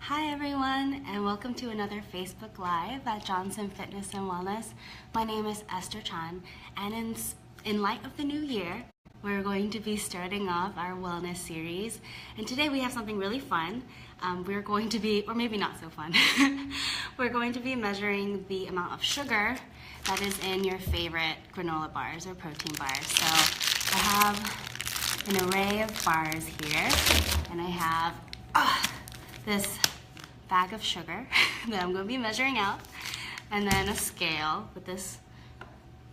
Hi everyone, and welcome to another Facebook Live at Johnson Fitness and Wellness. My name is Esther Chan, and in light of the new year, we're going to be starting off our wellness series. And today we have something really fun. We're going to be, or maybe not so fun, we're going to be measuring the amount of sugar that is in your favorite granola bars or protein bars. So I have an array of bars here, and I have this bag of sugar that I'm going to be measuring out, and then a scale with this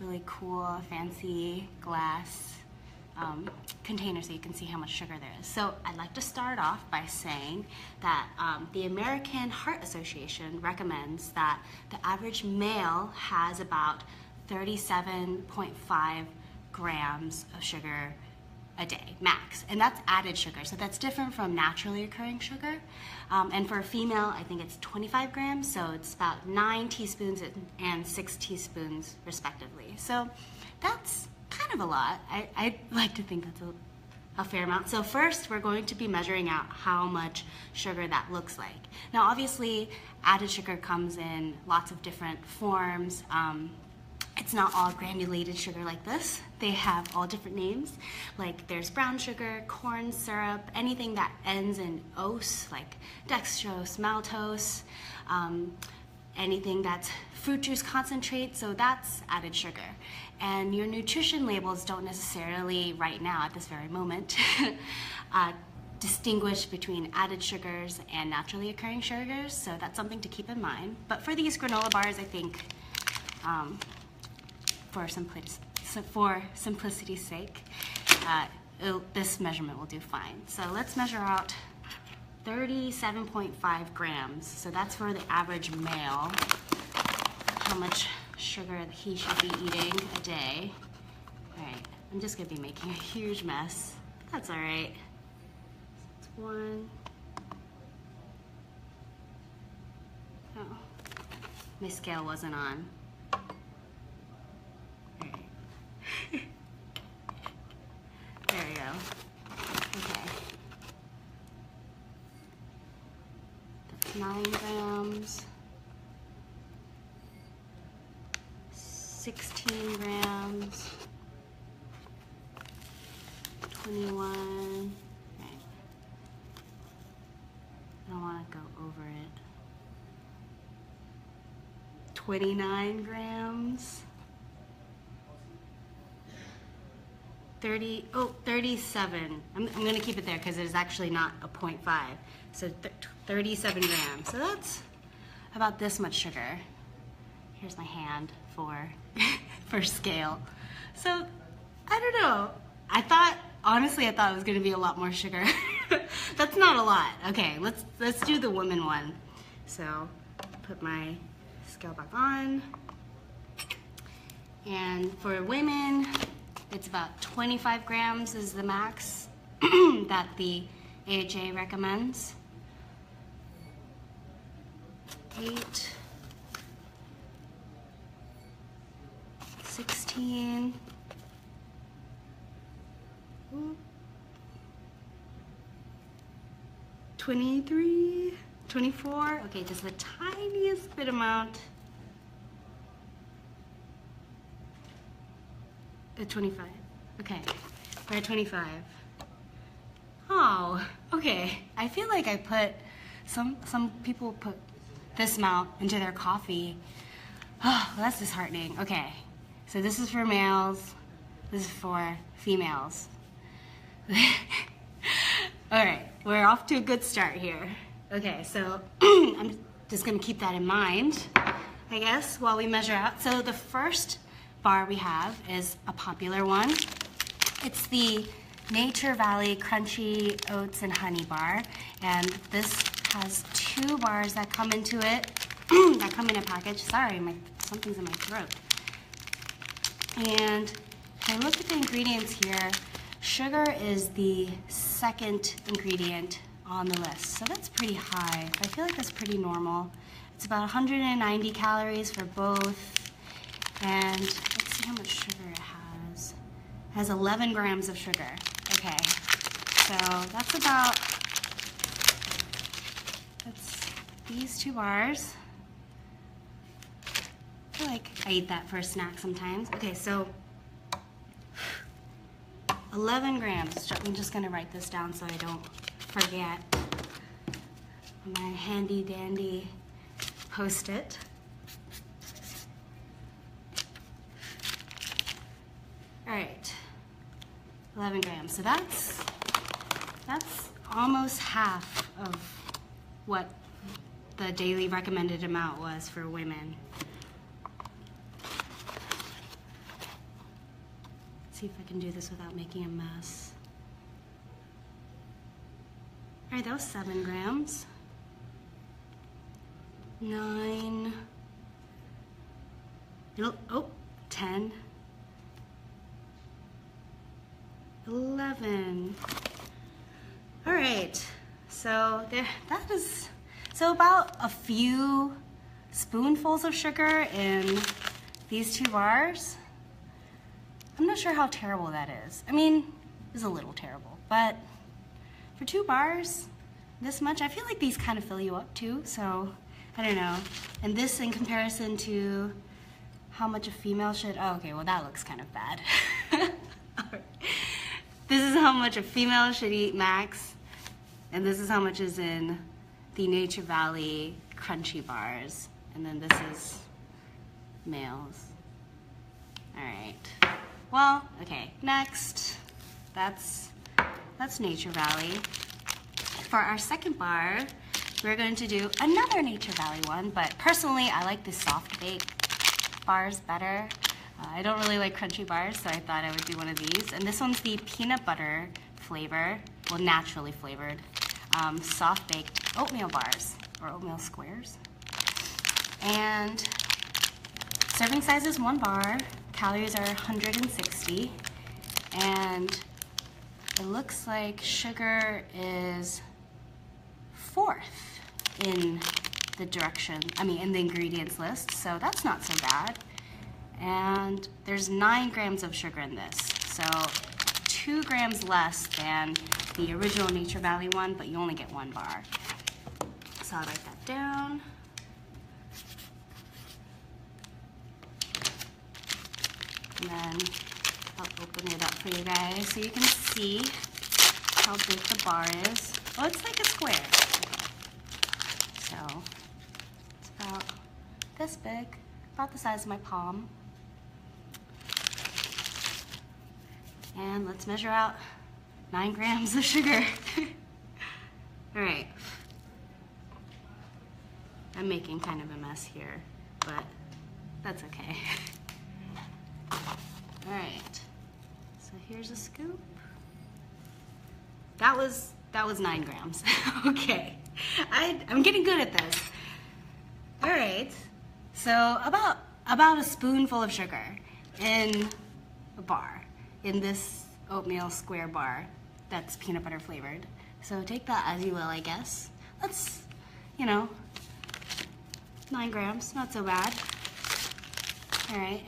really cool fancy glass container so you can see how much sugar there is. So I'd like to start off by saying that the American Heart Association recommends that the average male has about 37.5 grams of sugar a day, max. And that's added sugar, so that's different from naturally occurring sugar. And for a female, I think it's 25 grams, so it's about 9 teaspoons and 6 teaspoons respectively. So that's kind of a lot. I like to think that's a fair amount. So first, we're going to be measuring out how much sugar that looks like. Now obviously, added sugar comes in lots of different forms. It's not all granulated sugar like this. They have all different names. Like there's brown sugar, corn syrup, anything that ends in ose, like dextrose, maltose, anything that's fruit juice concentrate, so that's added sugar. And your nutrition labels don't necessarily, right now at this very moment, distinguish between added sugars and naturally occurring sugars, so that's something to keep in mind. But for these granola bars, I think, for simplicity's sake, this measurement will do fine. So let's measure out 37.5 grams. So that's for the average male, how much sugar he should be eating a day. All right, I'm just gonna be making a huge mess. That's all right. It's one. Oh, my scale wasn't on. There we go. Okay. That's 9 grams. 16 grams. 21. Right. I don't want to go over it. 29 grams. 37. I'm going to keep it there because it's actually not a 0.5. So 37 grams. So that's about this much sugar. Here's my hand for scale. So I don't know. Honestly, I thought it was going to be a lot more sugar. That's not a lot. Okay, let's do the woman one. So put my scale back on. And for women, it's about 25 grams is the max that the AHA recommends. 8, 16, 23, 24. Okay, just the tiniest bit amount. 25. Okay, we're at 25. Oh, okay. I feel like I put some people put this amount into their coffee. Oh, well, that's disheartening. Okay, so this is for males. This is for females. All right, we're off to a good start here. Okay, so I'm just gonna keep that in mind, I guess, while we measure out. So the first bar we have is a popular one. It's the Nature Valley Crunchy Oats and Honey Bar, and this has 2 bars that come into it, that come in a package. Sorry, something's in my throat. And if I look at the ingredients here, sugar is the second ingredient on the list, so that's pretty high. I feel like that's pretty normal. It's about 190 calories for both. And let's see how much sugar it has. It has 11 grams of sugar. Okay, so that's these 2 bars. I feel like I eat that for a snack sometimes. Okay, so 11 grams. I'm just gonna write this down so I don't forget. My handy dandy Post-it. All right, 11 grams. So that's almost half of what the daily recommended amount was for women. Let's see if I can do this without making a mess. All right, that was 7 grams. 9. Oh, 10. 11. All right, so that is, so about a few spoonfuls of sugar in these 2 bars. I'm not sure how terrible that is. I mean, it's a little terrible, but for 2 bars, this much, I feel like these kind of fill you up too, so I don't know. And this in comparison to how much a female should, oh, okay, well that looks kind of bad. This is how much a female should eat max, and this is how much is in the Nature Valley crunchy bars, and then this is males. All right, well, okay, next, that's Nature Valley. For our second bar, we're going to do another Nature Valley one, but personally, I like the soft bake bars better. I don't really like crunchy bars, so I thought I would do one of these. And this one's the peanut butter flavor, well, naturally flavored, soft baked oatmeal bars, or oatmeal squares. And serving size is 1 bar, calories are 160, and it looks like sugar is 4th in the in the ingredients list, so that's not so bad. And there's 9 grams of sugar in this, so 2 grams less than the original Nature Valley one, but you only get 1 bar. So I'll write that down. And then I'll open it up for you guys so you can see how big the bar is. Oh, it's like a square. So it's about this big, about the size of my palm. And let's measure out 9 grams of sugar. All right. I'm making kind of a mess here, but that's okay. All right. So here's a scoop. That was 9 grams. Okay. I'm getting good at this. All right. So about a spoonful of sugar in a bar, in this oatmeal square bar that's peanut butter flavored. So take that as you will, I guess. That's, 9 grams, not so bad. All right.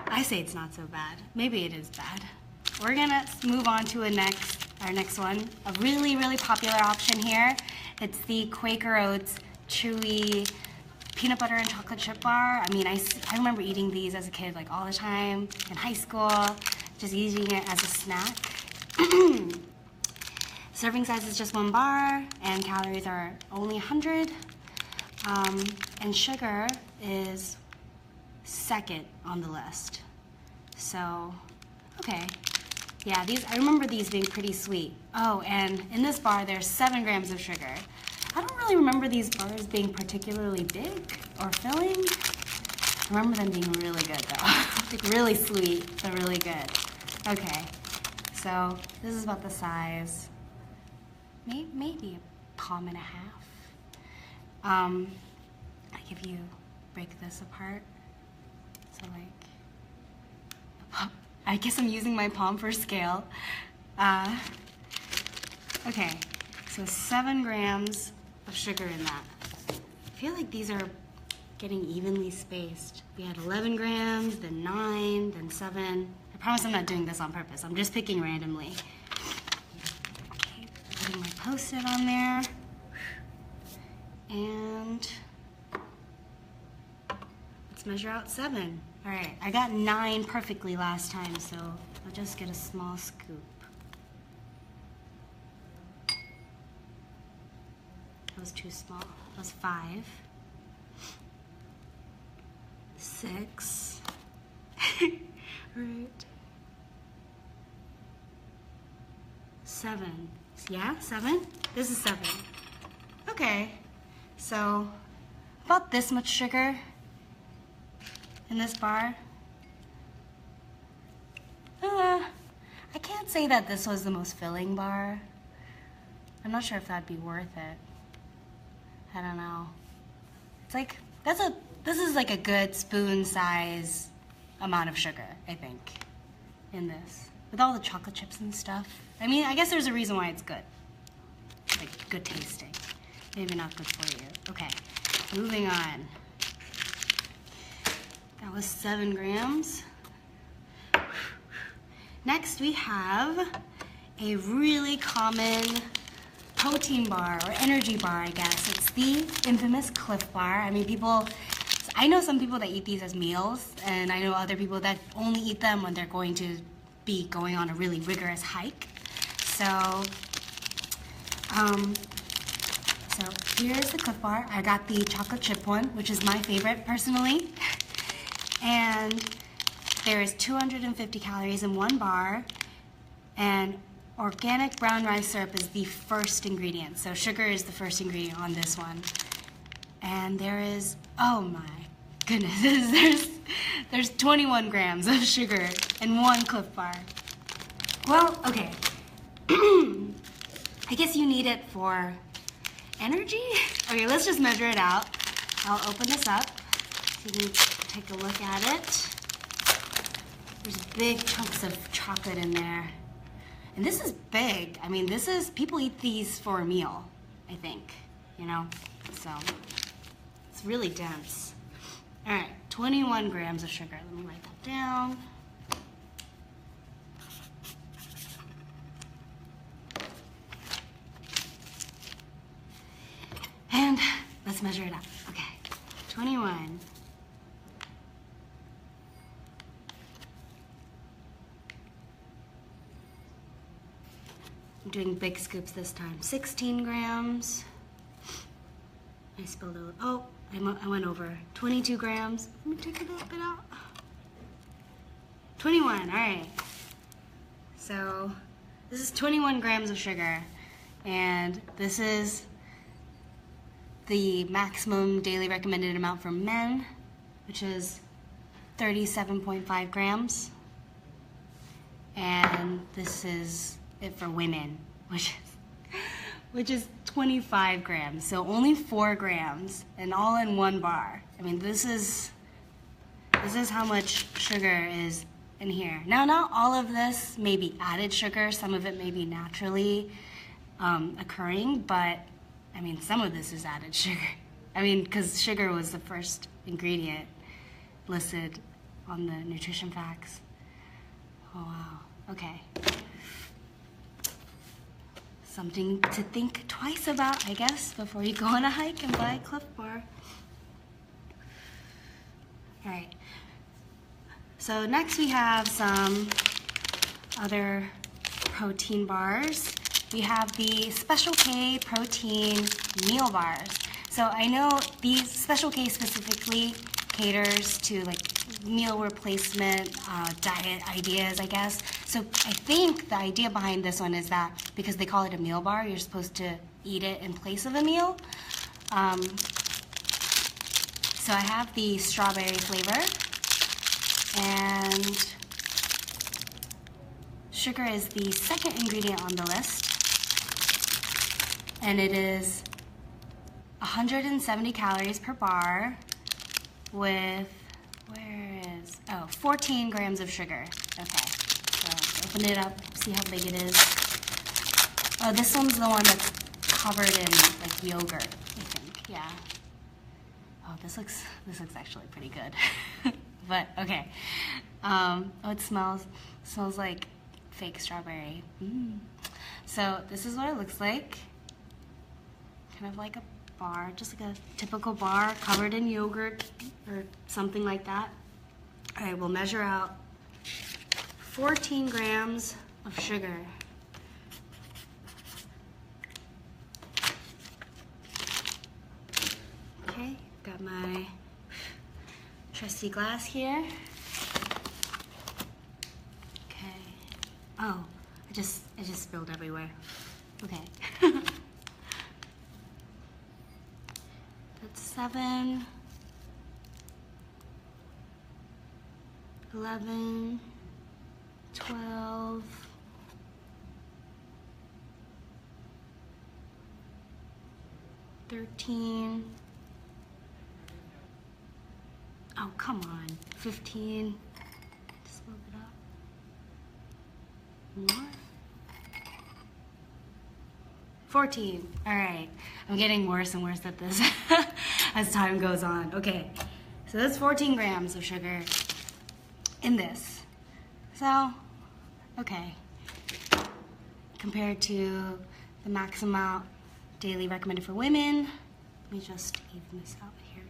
I say it's not so bad. Maybe it is bad. We're gonna move on to our next one. A really, really popular option here. It's the Quaker Oats Chewy peanut butter and chocolate chip bar. I mean, I remember eating these as a kid, like all the time in high school, just eating it as a snack. Serving size is just 1 bar, and calories are only 100. And sugar is 2nd on the list. So, okay. Yeah, I remember these being pretty sweet. Oh, and in this bar, there's 7 grams of sugar. I don't really remember these bars being particularly big or filling. I remember them being really good though. Like really sweet, but really good. Okay, so this is about the size, maybe a palm and a half. Like if you break this apart, so like, I guess I'm using my palm for scale. Okay, so 7 grams of sugar in that. I feel like these are getting evenly spaced. We had 11 grams, then 9, then 7. I promise I'm not doing this on purpose. I'm just picking randomly. Okay, putting my Post-it on there. And let's measure out 7. All right, I got 9 perfectly last time, so I'll just get a small scoop. That was too small. That was 5, 6, right, 7. Yeah, 7? This is 7. Okay, so about this much sugar in this bar. I can't say that this was the most filling bar. I'm not sure if that'd be worth it. I don't know. It's like, this is like a good spoon size amount of sugar, I think, in this. With all the chocolate chips and stuff. I mean, I guess there's a reason why it's good. Like, good tasting. Maybe not good for you. Okay, moving on. That was 7 grams. Next we have a really common protein bar or energy bar, I guess. It's the infamous Cliff Bar. I mean, I know some people that eat these as meals, and I know other people that only eat them when they're going to be going on a really rigorous hike. So here's the Cliff Bar. I got the chocolate chip one, which is my favorite personally. And there is 250 calories in one bar, and organic brown rice syrup is the first ingredient. So sugar is the first ingredient on this one. And there is, oh my goodness, there's 21 grams of sugar in one Cliff Bar. Well, okay. I guess you need it for energy? Okay, let's just measure it out. I'll open this up so you can take a look at it. There's big chunks of chocolate in there. And this is big. I mean, people eat these for a meal, I think, you know? So, it's really dense. All right, 21 grams of sugar. Let me write that down. And let's measure it up. Okay, 21. I'm doing big scoops this time. 16 grams. I spilled a little. Oh, I went over. 22 grams. Let me take a little bit out. 21, all right. So this is 21 grams of sugar. And this is the maximum daily recommended amount for men, which is 37.5 grams. And this is it for women, which is 25 grams. So only 4 grams, and all in one bar. I mean, this is how much sugar is in here. Now, not all of this may be added sugar. Some of it may be naturally occurring, but I mean, some of this is added sugar. I mean, because sugar was the first ingredient listed on the nutrition facts. Oh, wow. Okay. Something to think twice about, I guess, before you go on a hike and buy a Cliff Bar. All right. So next we have some other protein bars. We have the Special K protein meal bars. So I know these Special K specifically caters to like meal replacement, diet ideas, I guess. So I think the idea behind this one is that because they call it a meal bar, you're supposed to eat it in place of a meal. So I have the strawberry flavor, and sugar is the second ingredient on the list. And it is 170 calories per bar with, 14 grams of sugar. Okay, so open it up, see how big it is. Oh, this one's the one that's covered in like yogurt, I think, yeah. Oh, this looks actually pretty good. But, okay. Oh, it smells like fake strawberry. So this is what it looks like. Kind of like a bar, just like a typical bar covered in yogurt or something like that. All right, we'll measure out 14 grams of sugar. Okay, got my trusty glass here. Okay. Oh, I just spilled everywhere. Okay. That's 7, 11, 12, 13. Oh, come on. 15. Just a little bit up. More. 14. All right. I'm getting worse and worse at this as time goes on. Okay. So that's 14 grams of sugar in this. So, okay. Compared to the max amount daily recommended for women, let me just even this out here.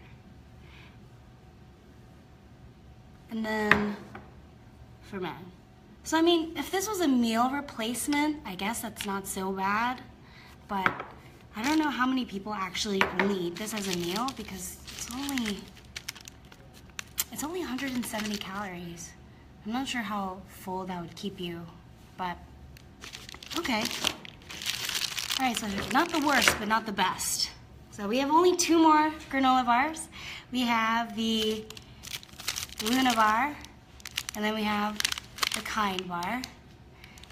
And then for men. So, I mean, if this was a meal replacement, I guess that's not so bad. But I don't know how many people actually only eat this as a meal because it's only 170 calories. I'm not sure how full that would keep you, but okay. All right, so not the worst, but not the best. So we have only 2 more granola bars. We have the Luna bar, and then we have the Kind bar. I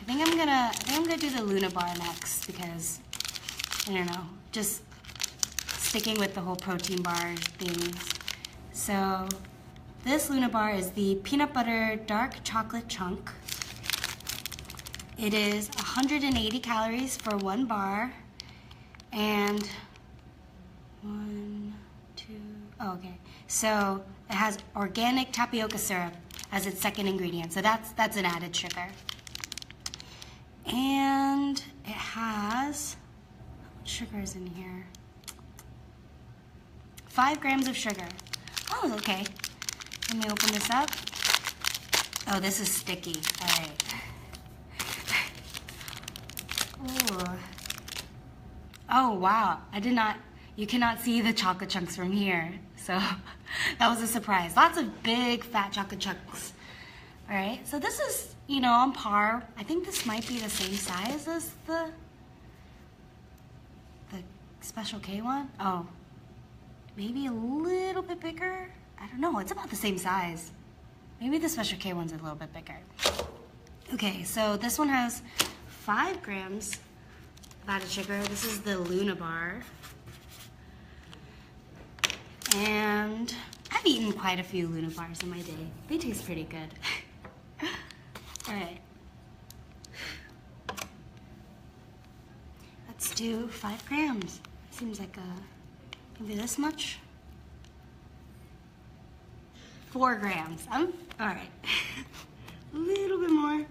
think I'm gonna do the Luna bar next because I don't know, just sticking with the whole protein bar things. So this Luna bar is the peanut butter dark chocolate chunk. It is 180 calories for 1 bar, and 1, 2, oh, okay. So it has organic tapioca syrup as its second ingredient. So that's an added sugar. And it has, what sugar is in here? 5 grams of sugar. Oh, okay. Let me open this up. Oh, this is sticky. All right. Ooh. Oh, wow. You cannot see the chocolate chunks from here. So that was a surprise. Lots of big, fat chocolate chunks. All right, so this is, on par. I think this might be the same size as the Special K one. Oh, maybe a little bit bigger. I don't know, it's about the same size. Maybe the Special K one's a little bit bigger. Okay, so this one has 5 grams of added sugar. This is the Luna bar. And I've eaten quite a few Luna bars in my day. They taste pretty good. All right. Let's do 5 grams. Seems like maybe this much. 4 grams. All right. A little bit more.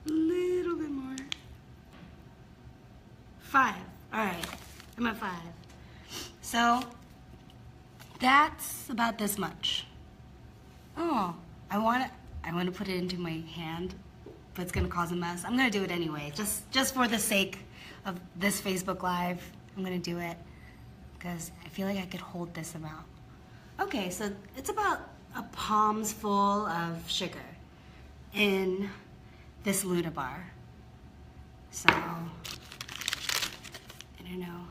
A little bit more. 5. All right. I'm at 5. So that's about this much. Oh, I want to put it into my hand, but it's gonna cause a mess. I'm gonna do it anyway, just for the sake of this Facebook Live. I'm gonna do it because I feel like I could hold this amount. Okay, so it's about a palm's full of sugar in this Luna bar. So I don't know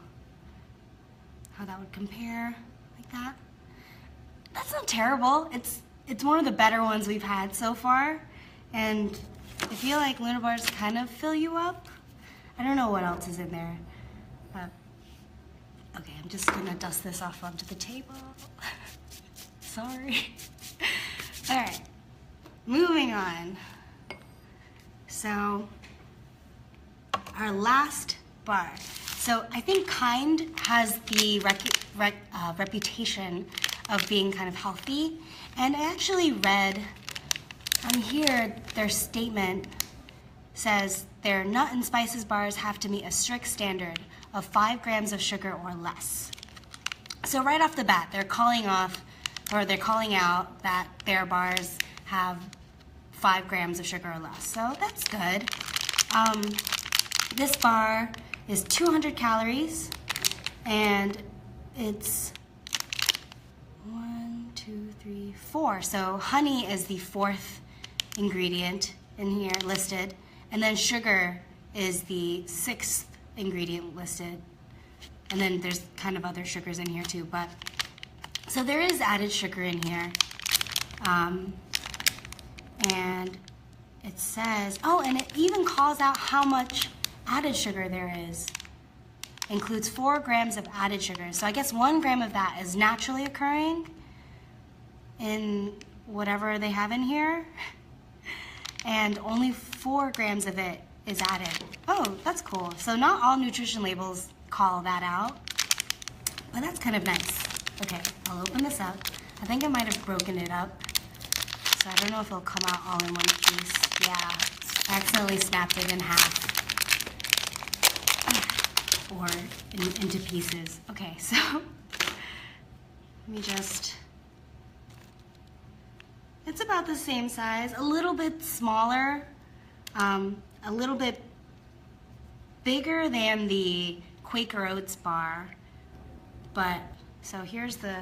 how that would compare like that. That's not terrible. It's one of the better ones we've had so far, and I feel like Luna bars kind of fill you up. I don't know what else is in there. Okay, I'm just gonna dust this off onto the table. Sorry. All right, moving on. So our last bar. So I think Kind has the reputation of being kind of healthy. And I actually read on here their statement says their nut and spices bars have to meet a strict standard of 5 grams of sugar or less. So right off the bat, they're calling out that their bars have 5 grams of sugar or less. So that's good. This bar is 200 calories, and it's 1, 2, 3, 4. So honey is the 4th ingredient in here listed, and then sugar is the 6th ingredient listed. And then there's kind of other sugars in here too, but so there is added sugar in here. And it says, oh, and it even calls out how much added sugar there is. Includes 4 grams of added sugar. So I guess 1 gram of that is naturally occurring in whatever they have in here. And only 4 grams of it is added. Oh, that's cool. So not all nutrition labels call that out, but that's kind of nice. Okay, I'll open this up. I think I might have broken it up, so I don't know if it'll come out all in one piece. Yeah, I accidentally snapped it in half, or into pieces. Okay, so let me just, it's about the same size, a little bit smaller, a little bit bigger than the Quaker Oats bar, but so here's the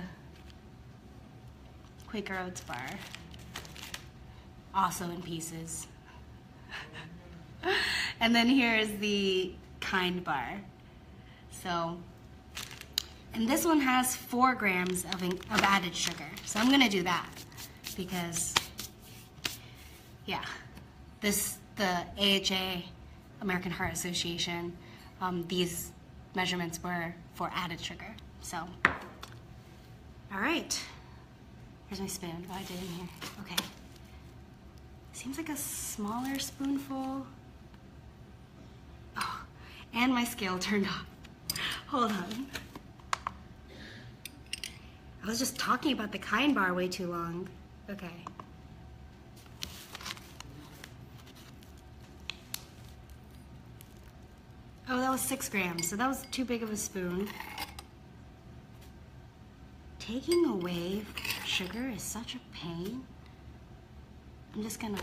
Quaker Oats bar, also in pieces. And then here's the Kind bar. So, and this one has 4 grams of added sugar. So I'm gonna do that because, yeah, the AHA, American Heart Association, these measurements were for added sugar. So, all right. Here's my spoon. Oh, I did in here. Okay. Seems like a smaller spoonful. Oh, and my scale turned off. Hold on. I was just talking about the Kind bar way too long. Okay. Oh, that was 6 grams, so that was too big of a spoon. Taking away sugar is such a pain. I'm just gonna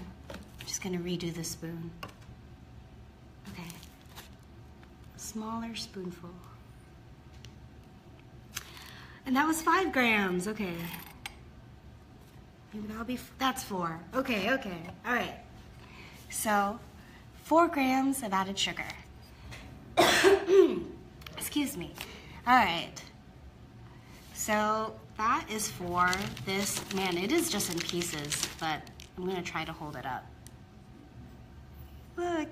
redo the spoon. Okay. Smaller spoonful. And that was 5 grams, okay. Maybe that's 4. Okay, all right. So, 4 grams of added sugar. Excuse me. All right. So that is for this. Man, it is just in pieces, but I'm gonna try to hold it up. Look,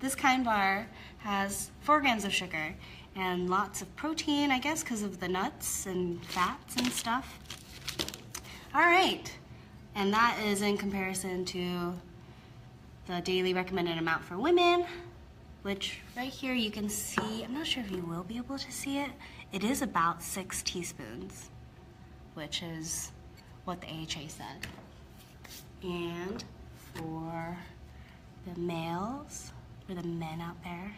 this Kind bar has 4 grams of sugar and lots of protein, I guess, because of the nuts and fats and stuff. All right, and that is in comparison to the daily recommended amount for women, which right here you can see, I'm not sure if you will be able to see it, it is about 6 teaspoons, which is what the AHA said. And for the males, or the men out there,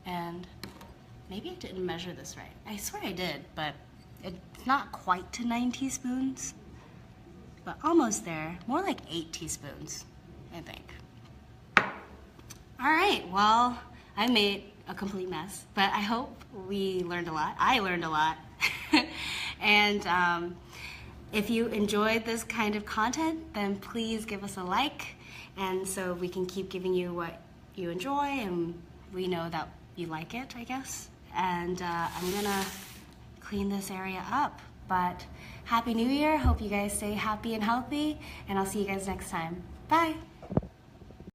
and maybe I didn't measure this right. I swear I did, but it's not quite to 9 teaspoons, but almost there, more like 8 teaspoons, I think. All right, well, I made a complete mess, but I hope we learned a lot. I learned a lot. And if you enjoyed this kind of content, then please give us a like, and so we can keep giving you what you enjoy, and we know that you like it, I guess. And I'm gonna clean this area up, but Happy New Year. Hope you guys stay happy and healthy, and I'll see you guys next time. Bye.